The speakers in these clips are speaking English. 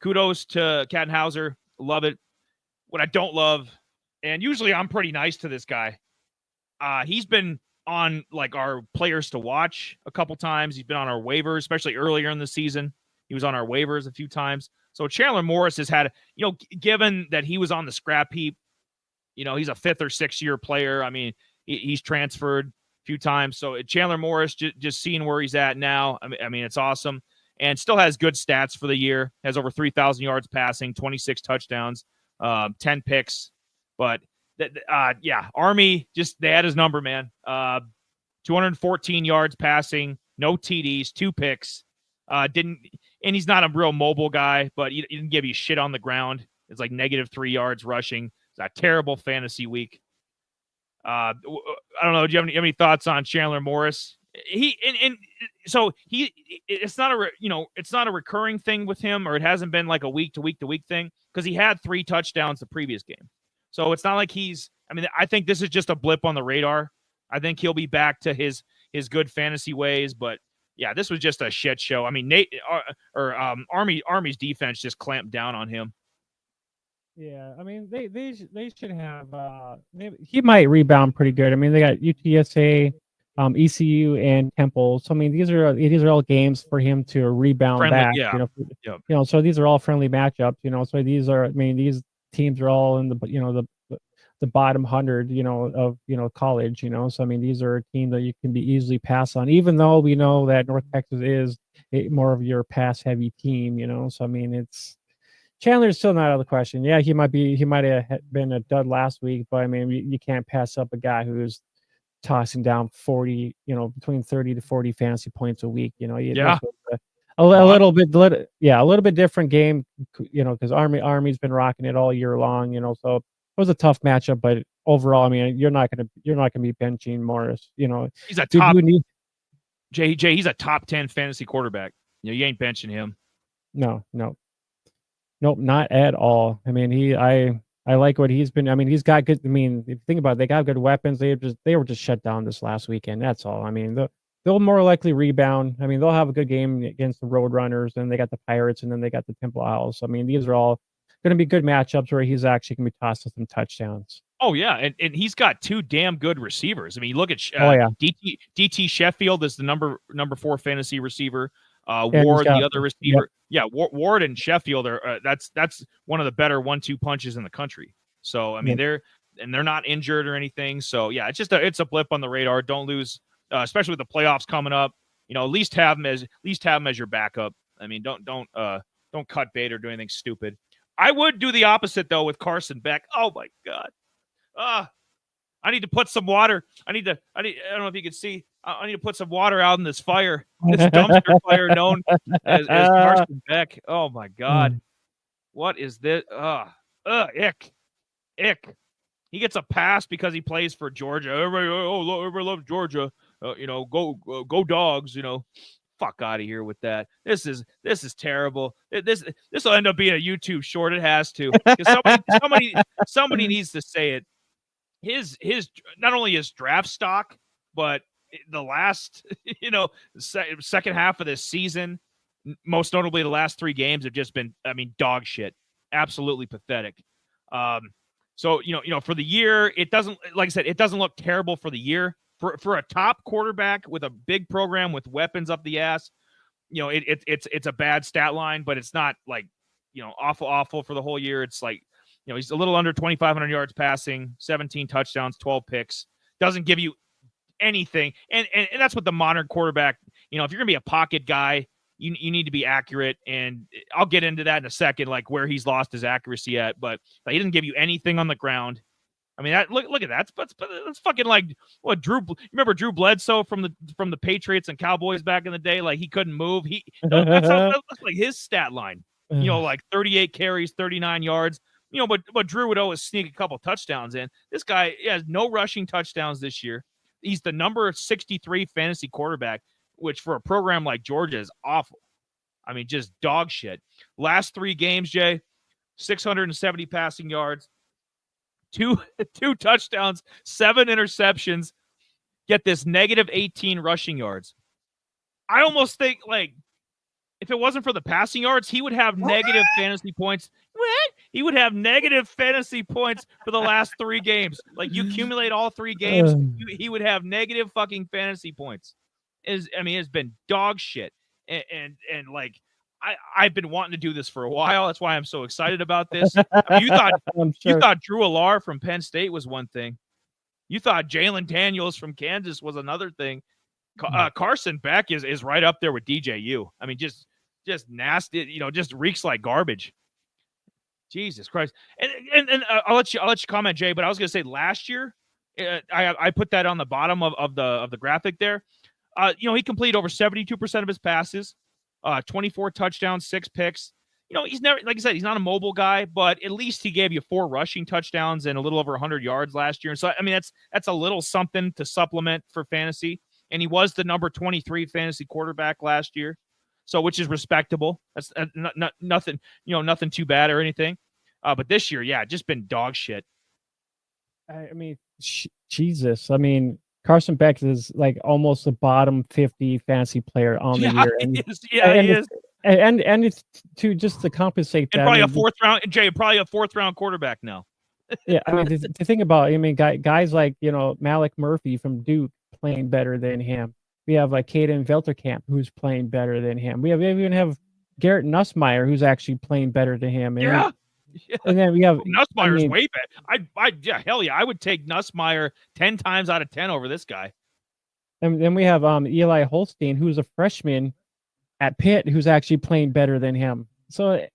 kudos to Kattenhauser. Love it. What I don't love, and usually I'm pretty nice to this guy. He's been on like our players to watch a couple times. He's been on our waivers, especially earlier in the season. He was on our waivers a few times. So Chandler Morris has had, given that he was on the scrap heap, he's a 5th or 6th year player. I mean, he's transferred a few times. So Chandler Morris, just seeing where he's at now, I mean, it's awesome. And still has good stats for the year. Has over 3,000 yards passing, 26 touchdowns, 10 picks. But Army, they had his number, man. 214 yards passing, no TDs, 2 picks. And he's not a real mobile guy, but he didn't give you shit on the ground. It's like -3 yards rushing. It's a terrible fantasy week. I don't know. Do you have any thoughts on Chandler Morris? It's not a recurring thing with him, or it hasn't been like a week to week thing, because he had 3 touchdowns the previous game. So it's not like I think this is just a blip on the radar. I think he'll be back to his good fantasy ways, but yeah, this was just a shit show. I mean, Army's defense just clamped down on him. Yeah, I mean, they should have. He might rebound pretty good. I mean, they got UTSA, ECU, and Temple. So I mean, these are all games for him to rebound Friendly, back. Yeah. So these are all friendly matchups. So these teams are all in the bottom 100, of college. So I mean, these are a team that you can be easily pass on, even though we know that North Texas is more of your pass heavy team. So I mean, Chandler's still not out of the question. Yeah, he might have been a dud last week, but I mean, you can't pass up a guy who's tossing down 40, between 30 to 40 fantasy points a week. Yeah. A little bit different game, because Army's been rocking it all year long. So it was a tough matchup, but overall, I mean, you're not gonna be benching Morris. He's a top. Jay, he's a top 10 fantasy quarterback. You ain't benching him. No. Nope, not at all. I mean, I like what he's been. I mean, he's got good. I mean, if you think about it, they got good weapons. They were just shut down this last weekend. That's all. I mean, they'll more likely rebound. I mean, they'll have a good game against the Roadrunners, and they got the Pirates, and then they got the Temple Owls. I mean, these are all going to be good matchups where he's actually going to be tossing some touchdowns. Oh yeah, and he's got 2 damn good receivers. I mean, you look at DT Sheffield is the number 4 fantasy receiver. Ward, the other receiver. Yep. Yeah, Ward and Sheffield are that's one of the better 1-2 punches in the country. So I mean, they're not injured or anything. So yeah, it's a blip on the radar. Don't lose, especially with the playoffs coming up. At least have him as your backup. I mean, don't cut bait or do anything stupid. I would do the opposite though with Carson Beck. Oh my God. I need to put some water. I don't know if you can see. I need to put some water out in this fire. This dumpster fire known as Carson Beck. Oh my God. What is this? Ick. He gets a pass because he plays for Georgia. Everybody loves Georgia. Go Dogs. Fuck out of here with that. This is terrible. This will end up being a YouTube short. It has to. Somebody needs to say it. His not only his draft stock, but the last second half of this season, most notably the last 3 games, have just been, I mean, dog shit. Absolutely pathetic. So for the year, it doesn't, like I said, it doesn't look terrible for the year. For a top quarterback with a big program with weapons up the ass, it's a bad stat line, but it's not like awful for the whole year. It's like, he's a little under 2,500 yards passing, 17 touchdowns, 12 picks. Doesn't give you anything. And that's what the modern quarterback, if you're going to be a pocket guy, you need to be accurate. And I'll get into that in a second, like where he's lost his accuracy at. But he doesn't give you anything on the ground. I mean, look at that. That's fucking like what remember Drew Bledsoe from the Patriots and Cowboys back in the day? Like he couldn't move. That's like his stat line. Like 38 carries, 39 yards. But Drew would always sneak a couple touchdowns in. This guy has no rushing touchdowns this year. He's the number 63 fantasy quarterback, which for a program like Georgia is awful. I mean, just dog shit. Last 3 games, Jay, 670 passing yards, two touchdowns, 7 interceptions. Get this, -18 rushing yards. I almost think, like, If it wasn't for the passing yards, he would have negative fantasy points. What? He would have negative fantasy points for the last 3 games. Like, you accumulate all 3 games, he would have negative fucking fantasy points. It's been dog shit. And like, I've been wanting to do this for a while. That's why I'm so excited about this. You thought Drew Allar from Penn State was one thing. You thought Jalen Daniels from Kansas was another thing. Carson Beck is right up there with DJU. I mean, just nasty, just reeks like garbage. Jesus Christ. And I'll let you comment, Jay, but I was going to say last year, I put that on the bottom of the graphic there. He completed over 72% of his passes, 24 touchdowns, 6 picks. He's never, like I said, he's not a mobile guy, but at least he gave you 4 rushing touchdowns and a little over 100 yards last year. So, that's a little something to supplement for fantasy. And he was the number 23 fantasy quarterback last year. So, which is respectable. That's nothing, nothing too bad or anything. But this year, yeah, just been dog shit. Jesus. Carson Beck is like almost the bottom 50 fantasy player on the year. He is. And it's to compensate and that. Probably a 4th round, Jay, probably a 4th round quarterback now. Yeah, the thing about, guys like, Malik Murphy from Duke playing better than him. We have like Caden Velterkamp who's playing better than him. We even have Garrett Nussmeier who's actually playing better than him. And and then we have Nussmeier's way better. Hell yeah, I would take Nussmeier 10 times out of 10 over this guy. And then we have Eli Holstein, who's a freshman at Pitt, who's actually playing better than him. So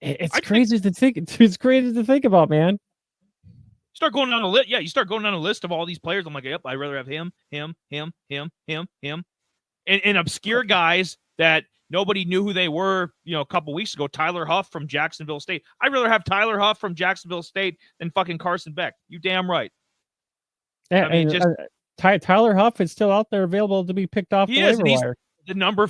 it's crazy to think. It's crazy to think about, man. Start going down a list. Yeah, you start going down a list of all these players. I'm like, yep, I'd rather have him, and obscure guys that nobody knew who they were. A couple weeks ago, Tyler Huff from Jacksonville State. I'd rather have Tyler Huff from Jacksonville State than fucking Carson Beck. You damn right. Yeah, Tyler Huff is still out there, available to be picked off the waiver wire. The number,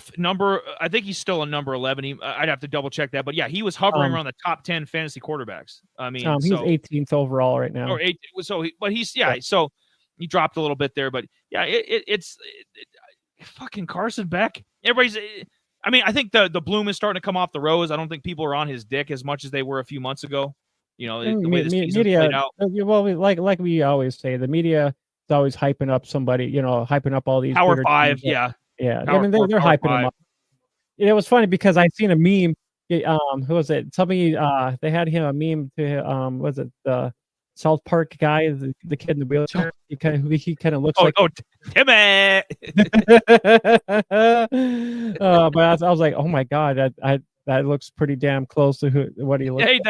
I think he's still a number 11. I'd have to double check that, but yeah, he was hovering around the top 10 fantasy quarterbacks. He's 18th overall right now. So he dropped a little bit there, but yeah, it's fucking Carson Beck. Everybody's. I think the bloom is starting to come off the rose. I don't think people are on his dick as much as they were a few months ago. The way the season played out. Well, like we always say, the media is always hyping up somebody. Hyping up all these Power 5. Yeah. Yeah, they're hyping him up. It was funny because I seen a meme. Who was it? Somebody they had him a meme to was it the South Park guy, the kid in the wheelchair? He kind of looks like Timmy. But I was like, oh my god, that looks pretty damn close to what he looks. Like.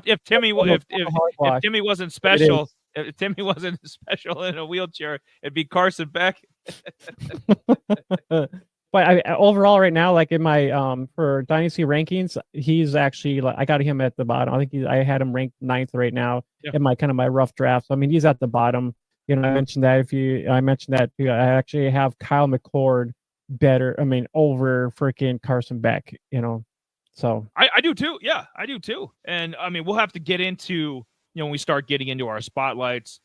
If Timmy wasn't special. If Timmy wasn't special in a wheelchair, it'd be Carson Beck. But overall, right now, like in my for Dynasty rankings, he's actually I got him at the bottom. I think I had him ranked 9th right now in my my rough draft. So, he's at the bottom. I mentioned that I mentioned that too. I actually have Kyle McCord better. Over freaking Carson Beck. So I do too. Yeah, I do too. And we'll have to get into. When we start getting into our spotlights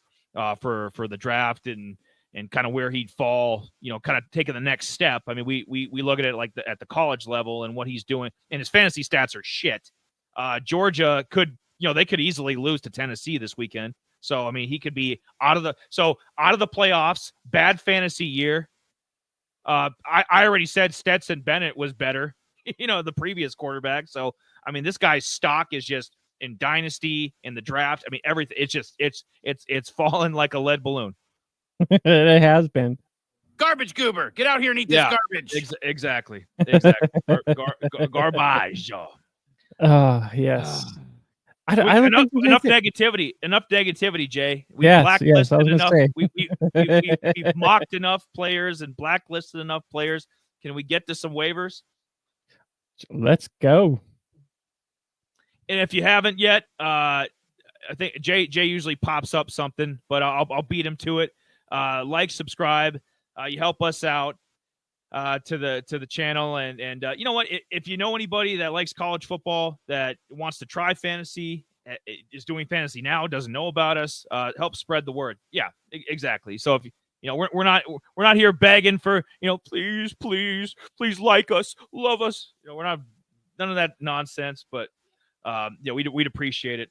for the draft and kind of where he'd fall, kind of taking the next step. We look at it like at the college level and what he's doing, and his fantasy stats are shit. Georgia could, they could easily lose to Tennessee this weekend. So, he could be out of the playoffs, bad fantasy year. I already said Stetson Bennett was better, the previous quarterback. So, this guy's stock is just in dynasty, in the draft. Everything. It's just it's fallen like a lead balloon. It has been. Garbage goober, get out here and eat this garbage. Exactly. Garbage. Yes. I don't enough negativity, Jay. We blacklisted enough. We've mocked enough players and blacklisted enough players. Can we get to some waivers? Let's go. And if you haven't yet, I think Jay usually pops up something, but I'll beat him to it. Like, subscribe. You help us out to the channel, and you know what? If you know anybody that likes college football that wants to try fantasy, is doing fantasy now, doesn't know about us, help spread the word. Yeah, exactly. So if You know, we're not here begging for, you know, please like us, love us. You know, we're not none of that nonsense. But yeah, we'd appreciate it.